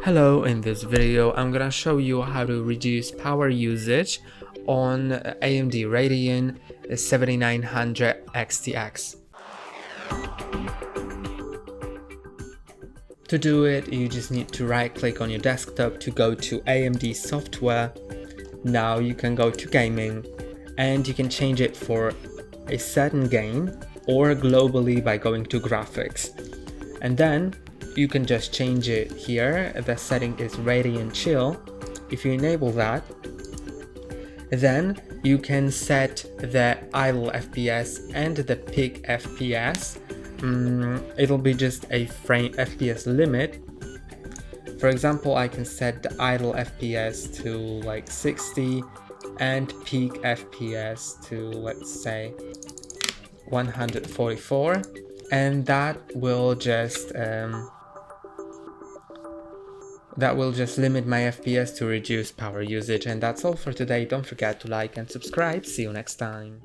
Hello, in this video I'm gonna show you how to reduce power usage on AMD Radeon 7900 XTX. To do it, you just need to right click on your desktop to go to AMD software. Now you can go to gaming and you can change it for a certain game or globally by going to graphics. And then you can just change it here. The setting is Radeon Chill. If you enable that, then you can set the idle FPS and the peak FPS. It'll be just a frame FPS limit. For example, I can set the idle FPS to like 60 and peak FPS to, let's say, 144, and that will just limit my FPS to reduce power usage. And that's all for today. Don't forget to like and subscribe. See you next time.